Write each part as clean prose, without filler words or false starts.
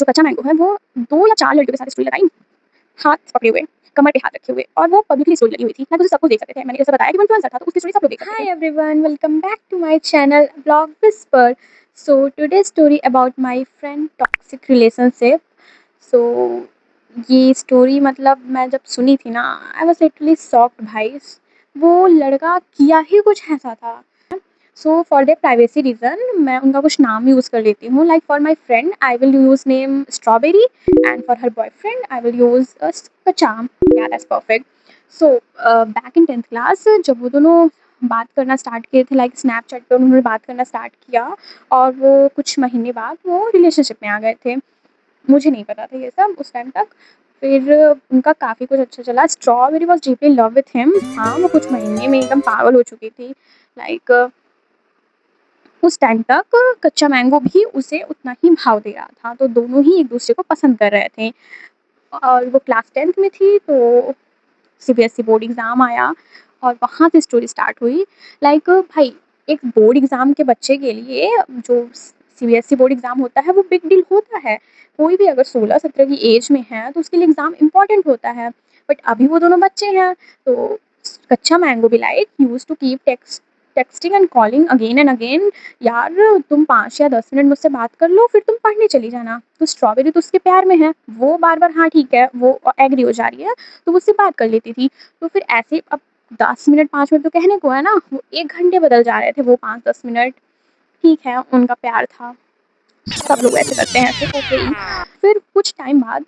जो कच्चा मैंगो है वो 2 या 4 लड़कियों के साथ स्टोरी लगाई, हाथ पकड़े हुए, कमर पे हाथ रखे हुए, और वो पब्लिकली स्टोरी लगी हुई थी। लाइक उसे सब कुछ देख सकते थे। मैंने जैसे बताया कि वो इन्फ्लुएंसर था, तो उसकी स्टोरी सब लोग देख सकते थे। Hi everyone, welcome back to my channel Blog Whisper. So today's story about my friend toxic relationship. So ये स्टोरी मतलब मैं जब सुनी थी ना, आई वॉज लिटरली शॉक्ड भाई। वो लड़का किया ही कुछ ऐसा था। So for the privacy reason मैं उनका कुछ नाम यूज़ कर लेती हूँ। Like for my friend I will use name strawberry and for her boyfriend I will use कचाम। या that's perfect. So back in 10th class जब वो दोनों बात करना स्टार्ट किए थे, लाइक स्नैपचैट पे उन्होंने बात करना स्टार्ट किया, और वो कुछ महीने बाद वो रिलेशनशिप में आ गए थे। मुझे नहीं पता था ये सब उस टाइम तक। फिर उनका काफ़ी कुछ अच्छा चला। Strawberry was deeply love with him. हाँ, वो कुछ महीने में एकदम पागल हो चुकी थी। लाइक उस टाइम तक कच्चा मैंगो भी उसे उतना ही भाव दे रहा था, तो दोनों ही एक दूसरे को पसंद कर रहे थे। और वो क्लास 10th में थी, तो सीबीएसई बोर्ड एग्ज़ाम आया और वहाँ से स्टोरी स्टार्ट हुई। लाइक भाई, एक बोर्ड एग्ज़ाम के बच्चे के लिए जो सीबीएसई बोर्ड एग्ज़ाम होता है वो बिग डील होता है। कोई भी अगर 16-17 की एज में है तो उसके लिए एग्ज़ाम इम्पॉर्टेंट होता है। बट अभी वो दोनों बच्चे हैं, तो कच्चा मैंगो भी like used to keep texting and calling again and again. यार, तुम 5 या 10 मिनट मुझसे बात कर लो, फिर तुम पढ़ने चली जाना। तो स्ट्रॉबेरी तो उसके प्यार में है, वो बार-बार हाँ ठीक है, वो एग्री हो जा रही है, तो उससे बात कर लेती थी। तो फिर ऐसे अब 10 मिनट 5 मिनट तो कहने को है ना, वो 1 घंटे बदल जा रहे थे, वो 5-10 मिनट। ठीक है, उनका प्यार था, सब लोग ऐसे करते हैं, ऐसे ओके ही। फिर कुछ टाइम बाद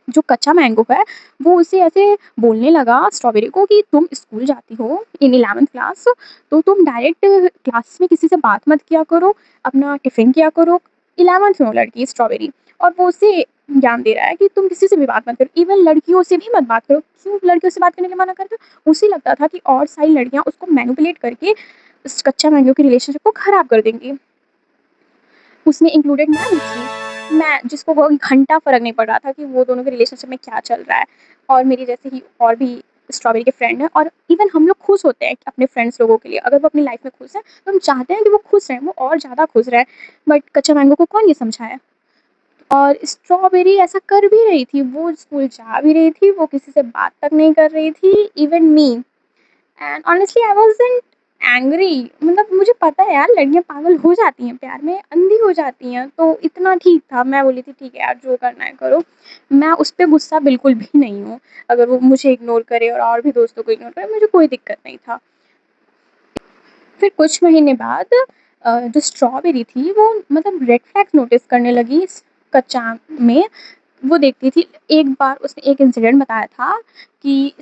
जो कच्चा मैंगो है, वो उसे ऐसे बोलने लगा स्ट्रॉबेरी को कि तुम स्कूल जाती हो इन 11th क्लास, तो तुम डायरेक्ट क्लास में किसी से बात मत किया करो, अपना टिफ़िन किया करो। 11th में वो लड़की स्ट्रॉबेरी, और वो उसे ज्ञान दे रहा है कि तुम किसी से भी बात मत करो, इवन लड़कियों से भी मत बात करो। क्यों लड़कियों से बात करने के मना करते हो? उसे लगता था कि और सारी लड़कियाँ उसको मैनिपुलेट करके इस कच्चा मैंगो की रिलेशनशिप को ख़राब कर देंगी। उसमें इंक्लूडेड मैं भी थी। मैं, जिसको वो घंटा फ़र्क नहीं पड़ रहा था कि वो दोनों के रिलेशनशिप में क्या चल रहा है। और मेरी जैसे ही और भी स्ट्रॉबेरी के फ्रेंड हैं, और इवन हम लोग खुश होते हैं कि अपने फ्रेंड्स लोगों के लिए, अगर वो अपनी लाइफ में खुश हैं, तो हम चाहते हैं कि वो खुश रहें, वो और ज़्यादा खुश रहें। बट कच्चा मैंगो को कौन ये समझाए? और स्ट्रॉबेरी ऐसा कर भी रही थी, वो स्कूल जा भी रही थी, वो किसी से बात तक नहीं कर रही थी, even me. And honestly I wasn't angry. मतलब मुझे पता है यार, लड़कियाँ पागल हो जाती हैं प्यार में, अंधी हो जाती हैं, तो इतना ठीक था। मैं बोली थी ठीक है यार, जो करना है करो। मैं उस पे गुस्सा बिल्कुल भी नहीं हूँ। अगर वो मुझे इग्नोर करे और भी दोस्तों को इग्नोर करे, मुझे कोई दिक्कत नहीं था। फिर कुछ महीने बाद जो स्ट्रॉबेरी थी वो मतलब रेड फ्लैग्स नोटिस करने लगी इस कच्चा में। वो देखती थी, एक बार उसने एक इंसिडेंट बताया था कि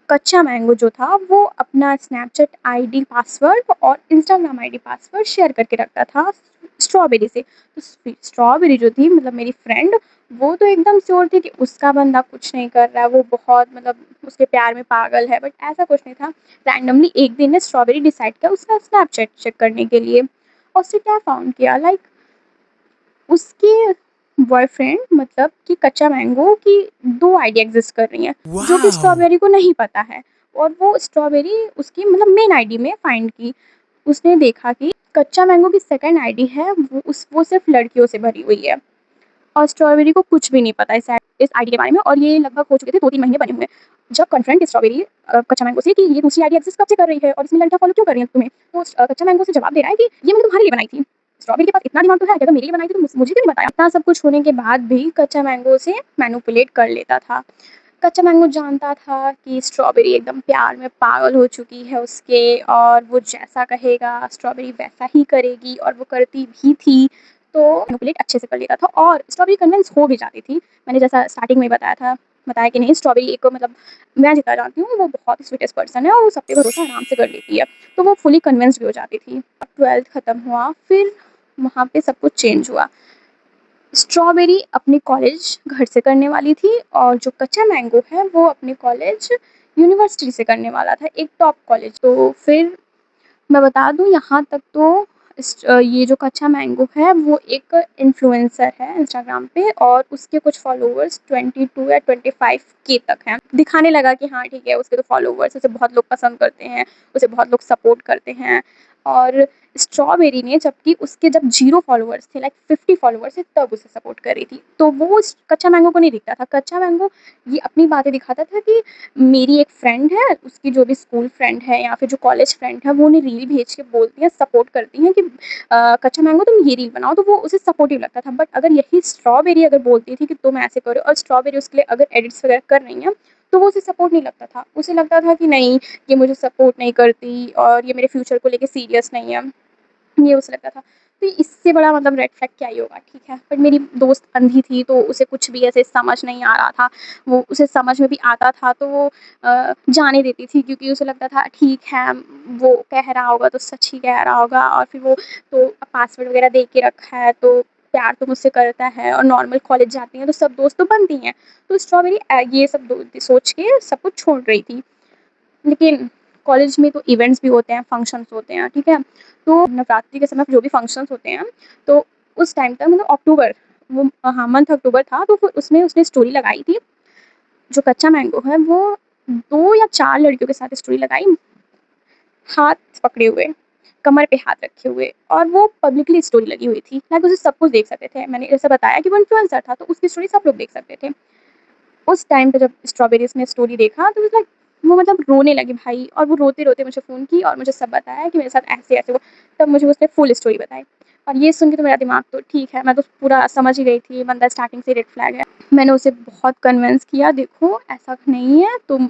कच्चा मैंगो जो था वो अपना स्नैपचैट आईडी पासवर्ड और इंस्टाग्राम आईडी पासवर्ड शेयर करके रखता था स्ट्रॉबेरी से। तो स्ट्रॉबेरी जो थी, मतलब मेरी फ्रेंड, वो तो एकदम श्योर थी कि उसका बंदा कुछ नहीं कर रहा है, वो बहुत मतलब उसके प्यार में पागल है। बट ऐसा कुछ नहीं था। रैंडमली एक दिन ने स्ट्रॉबेरी डिसाइड किया उसका स्नैपचैट चेक करने के लिए, और उसने क्या फाउंड किया, लाइक उसके बॉयफ्रेंड, मतलब कि कच्चा मैंगो की 2 आईडी एग्ज़िस्ट कर रही हैं, जो कि Wow! स्ट्रॉबेरी को नहीं पता है। और वो स्ट्रॉबेरी उसकी मतलब मेन आईडी में फाइंड की। उसने देखा कि कच्चा मैंगो की सेकंड आईडी है, वो सिर्फ़ लड़कियों से भरी हुई है, और स्ट्रॉबेरी को कुछ भी नहीं पता इस आईडी के बारे में, और ये लगभग हो चुके थे 2-3 महीने बने हुए। जब कन्फ्रंट की स्ट्रॉबेरी कच्चा मैंगो से कि ये दूसरी आईडी एग्ज़िस्ट कब से कर रही है और इसमें लड़कियाँ फ़ॉलो क्यों कर रही हैं तुम्हें? तो कच्चा मैंगो उसे जवाब दे रहा है कि ये मैंने तुम्हारे लिए बनाई थी। स्ट्रॉबेरी के पास इतना दिमाग तो है कि अगर मेरे लिए बनाई थी तो मुझे क्यों नहीं बताया? इतना सब कुछ होने के बाद भी कच्चा मैंगो उसे मैनिपुलेट कर लेता था। कच्चा मैंगो जानता था कि स्ट्रॉबेरी एकदम प्यार में पागल हो चुकी है उसके, और वो जैसा कहेगा स्ट्रॉबेरी वैसा ही करेगी, और वो करती भी थी। तो मैनिपुलेट अच्छे से कर लेता था और स्ट्रॉबेरी कन्विंस हो भी जाती थी। मैंने जैसा स्टार्टिंग में बताया कि नहीं, स्ट्रॉबेरी एक मतलब मैं जितना जानती हूँ वो बहुत ही स्वीटेस्ट पर्सन है, और वो सब पे भरोसा आराम से कर लेती है। तो वो फुली कन्विंस्ड भी हो जाती थी। 12th खत्म हुआ, फिर वहाँ पे सब कुछ चेंज हुआ। स्ट्रॉबेरी अपनी कॉलेज घर से करने वाली थी, और जो कच्चा मैंगो है वो अपनी कॉलेज यूनिवर्सिटी से करने वाला था, एक टॉप कॉलेज। तो फिर मैं बता दूँ यहाँ तक, तो ये जो कच्चा मैंगो है वो एक इन्फ्लुएंसर है इंस्टाग्राम पे, और उसके कुछ फॉलोवर्स 22 या 25K तक हैं। दिखाने लगा कि हाँ ठीक है, उसके तो फॉलोवर्स, उसे बहुत लोग पसंद करते हैं, उसे बहुत लोग सपोर्ट करते हैं। और स्ट्रॉबेरी ने जबकि उसके जब 0 फॉलोवर्स थे, लाइक 50 फॉलोवर्स थे, तब उसे सपोर्ट कर रही थी। तो वो उस कच्चा मैंगो को नहीं दिखता था। कच्चा मैंगो ये अपनी बातें दिखाता था कि मेरी एक फ्रेंड है, उसकी जो भी स्कूल फ्रेंड है या फिर जो कॉलेज फ्रेंड है, वो उन्हें रील भेज के बोलती हैं, सपोर्ट करती हैं कि कच्चा मैंगो तुम ये रील बनाओ, तो वो उसे सपोर्टिव लगता था। बट अगर यही स्ट्रॉबेरी अगर बोलती थी कि तुम ऐसे करो, और स्ट्रॉबेरी उसके लिए अगर एडिट्स वगैरह कर रही हैं, तो वो उसे सपोर्ट नहीं लगता था। उसे लगता था कि नहीं, ये मुझे सपोर्ट नहीं करती और ये मेरे फ्यूचर को लेके सीरियस नहीं है, ये उसे लगता था। तो इससे बड़ा मतलब रेड फ्लैग क्या ही होगा, ठीक है। बट मेरी दोस्त अंधी थी, तो उसे कुछ भी ऐसे समझ नहीं आ रहा था। वो उसे समझ में भी आता था तो वो जाने देती थी, क्योंकि उसे लगता था ठीक है, वो कह रहा होगा तो सच ही कह रहा होगा, और फिर वो तो पासवर्ड वगैरह दे के रखा है, तो प्यार तो मुझसे करता है, और नॉर्मल कॉलेज जाती हैं तो सब दोस्त तो बनती हैं। तो स्ट्रॉबेरी ये सब सोच के सब कुछ छोड़ रही थी। लेकिन कॉलेज में तो इवेंट्स भी होते हैं, फंक्शंस होते हैं, ठीक है। तो नवरात्रि के समय जो भी फंक्शंस होते हैं, तो उस टाइम तक मतलब अक्टूबर, वो हाँ मंथ अक्टूबर था, तो फिर उसमें उसने स्टोरी लगाई थी। जो कच्चा मैंगो है वो 2 या 4 लड़कियों के साथ स्टोरी लगाई, हाथ पकड़े हुए, कमर पे हाथ रखे हुए, और वो पब्लिकली स्टोरी लगी हुई थी, लाइक उसे सब कुछ देख सकते थे। मैंने जैसे बताया कि वो इन्फ्लुएंसर था, तो उसकी स्टोरी सब लोग देख सकते थे। उस टाइम पे जब स्ट्रॉबेरीज़ ने स्टोरी देखा, तो लाइक वो मतलब रोने लगी भाई, और वो रोते-रोते मुझे फ़ोन की और मुझे सब बताया कि मेरे साथ ऐसे-ऐसे हुआ। तब मुझे उसने फुल स्टोरी बताई, और ये सुन के तो मेरा दिमाग तो ठीक है, मैं तो पूरा समझ ही गई थी, बंदा स्टार्टिंग से रेड फ्लैग है। मैंने उसे बहुत कन्विंस किया, देखो ऐसा नहीं है, तुम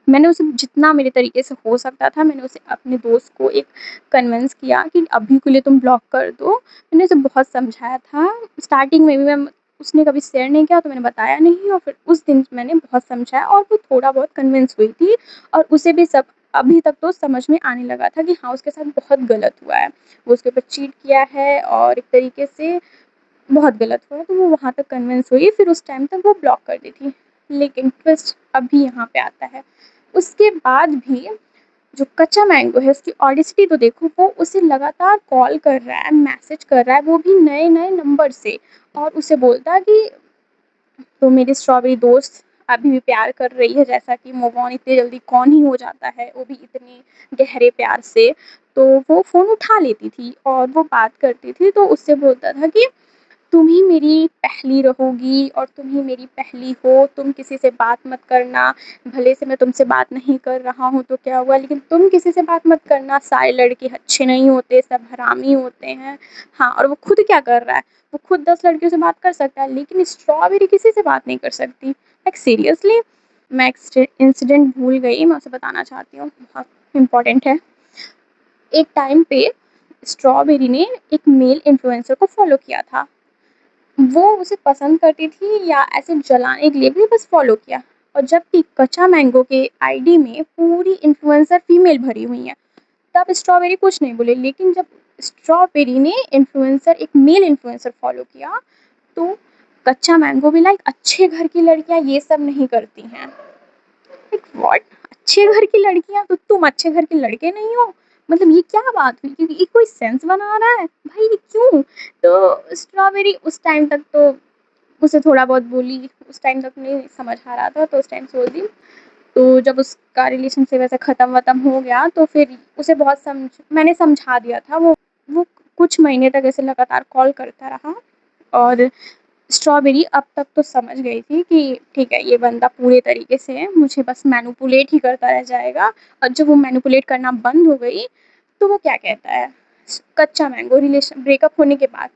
मैंने उसे जितना मेरे तरीके से हो सकता था, मैंने उसे अपने दोस्त को एक कन्विंस किया कि अभी के लिए तुम ब्लॉक कर दो। मैंने उसे बहुत समझाया था। स्टार्टिंग में भी मैं उसने कभी शेयर नहीं किया, तो मैंने बताया नहीं, और फिर उस दिन मैंने बहुत समझाया और वो थोड़ा बहुत कन्विंस हुई थी, और उसे भी सब अभी तक तो समझ में आने लगा था कि हाँ, उसके साथ बहुत गलत हुआ है। वो उसके ऊपर चीट किया है और एक तरीके से बहुत गलत हुआ है, तो वो वहाँ तक कन्विंस हुई, फिर उस टाइम तक वो ब्लॉक कर दी थी। लेकिन ट्विस्ट अभी यहाँ पे आता है। उसके बाद भी जो कच्चा मैंगो है, उसकी ऑडेसिटी तो देखो, वो उसे लगातार कॉल कर रहा है, मैसेज कर रहा है, वो भी नए-नए नंबर से, और उसे बोलता है कि तो मेरी स्ट्रॉबेरी दोस्त अभी भी प्यार कर रही है, जैसा कि मूव ऑन इतनी जल्दी कौन ही हो जाता है, वो भी इतने गहरे प्यार से। तो वो फ़ोन उठा लेती थी और वो बात करती थी, तो उससे बोलता था कि तुम ही मेरी पहली रहोगी और तुम ही मेरी पहली हो, तुम किसी से बात मत करना, भले से मैं तुमसे बात नहीं कर रहा हूँ तो क्या हुआ, लेकिन तुम किसी से बात मत करना, सारे लड़के अच्छे नहीं होते, सब हरामी होते हैं। हाँ, और वो खुद क्या कर रहा है, वो खुद 10 लड़कियों से बात कर सकता है, लेकिन स्ट्रॉबेरी किसी से बात नहीं कर सकती। लाइक सीरियसली, मैं एक इंसिडेंट भूल गई, मैं उसे बताना चाहती हूँ, बहुत इम्पोर्टेंट है। एक टाइम पे स्ट्रॉबेरी ने एक मेल इन्फ्लुएंसर को फॉलो किया था। वो उसे पसंद करती थी या ऐसे जलाने के लिए भी बस फ़ॉलो किया, और जबकि कच्चा मैंगो के आईडी में पूरी इन्फ्लुएंसर फीमेल भरी हुई हैं, तब स्ट्रॉबेरी कुछ नहीं बोले। लेकिन जब स्ट्रॉबेरी ने इन्फ्लुएंसर एक मेल इन्फ्लुएंसर फ़ॉलो किया, तो कच्चा मैंगो भी लाइक अच्छे घर की लड़कियाँ ये सब नहीं करती हैं। Like what? अच्छे घर की लड़कियाँ? तो तुम अच्छे घर के लड़के नहीं हो? मतलब ये क्या बात हुई? क्योंकि ये कोई सेंस बना रहा है? भाई क्यों? तो स्ट्रॉबेरी उस टाइम तक तो उसे थोड़ा बहुत बोली, उस टाइम तक नहीं समझ आ रहा था, तो उस टाइम छोड़ दी। तो जब उसका रिलेशनशिप ऐसे ख़त्म-वत्म हो गया, तो फिर उसे बहुत मैंने समझा दिया था। वो कुछ महीने तक ऐसे लगातार कॉल करता रहा, और स्ट्रॉबेरी अब तक तो समझ गई थी कि ठीक है, ये बंदा पूरे तरीके से मुझे बस मैनिपुलेट ही करता रह जाएगा, और जब वो मैनिपुलेट करना बंद हो गई, तो वो क्या कहता है, कच्चा मैंगो रिलेशन ब्रेकअप होने के बाद,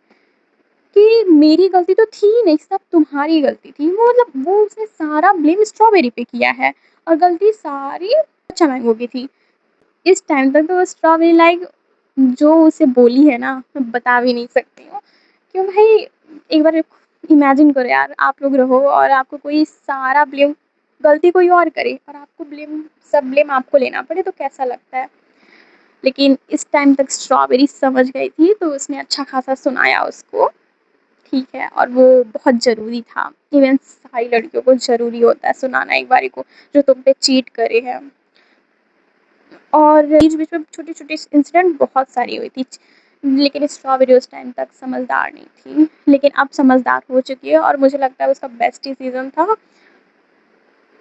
कि मेरी गलती तो थी ही नहीं, सब तुम्हारी गलती थी। वो मतलब वो उसने सारा ब्लेम स्ट्रॉबेरी पे किया है, और गलती सारी कच्चा मैंगो की थी। इस टाइम तक तो स्ट्रॉबेरी लाइक जो उसे बोली है ना, मैं बता भी नहीं सकती हूँ। क्यों भाई, एक बार इमेजिन करो यार, आप लोग रहो और आपको कोई सारा ब्लेम, गलती कोई और करे और आपको ब्लेम, सब ब्लेम आपको लेना पड़े, तो कैसा लगता है। लेकिन इस टाइम तक स्ट्रॉबेरी समझ गई थी, तो उसने अच्छा खासा सुनाया उसको, ठीक है, और वो बहुत ज़रूरी था। इवन सारी लड़कियों को ज़रूरी होता है सुनाना एक बारी को, जो तुम पे चीट करे हैं। और बीच-बीच में छोटी-छोटी इंसिडेंट बहुत सारी हुई थी, लेकिन स्ट्रॉबेरी उस टाइम तक समझदार नहीं थी। लेकिन अब समझदार हो चुकी है, और मुझे लगता है उसका बेस्ट डिसीज़न था।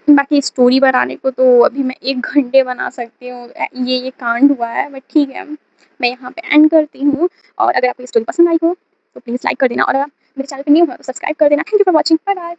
बाकी स्टोरी बनाने को तो अभी मैं 1 घंटे बना सकती हूँ। ये कांड हुआ है, बट ठीक है। मैं यहाँ पे एंड करती हूँ और अगर आपको ये स्टोरी पसंद आई हो तो प्लीज़ लाइक कर देना और अगर आप मेरे चैनल पे न्यू हो तो सब्सक्राइब कर देना। Thank you for watching. Bye bye.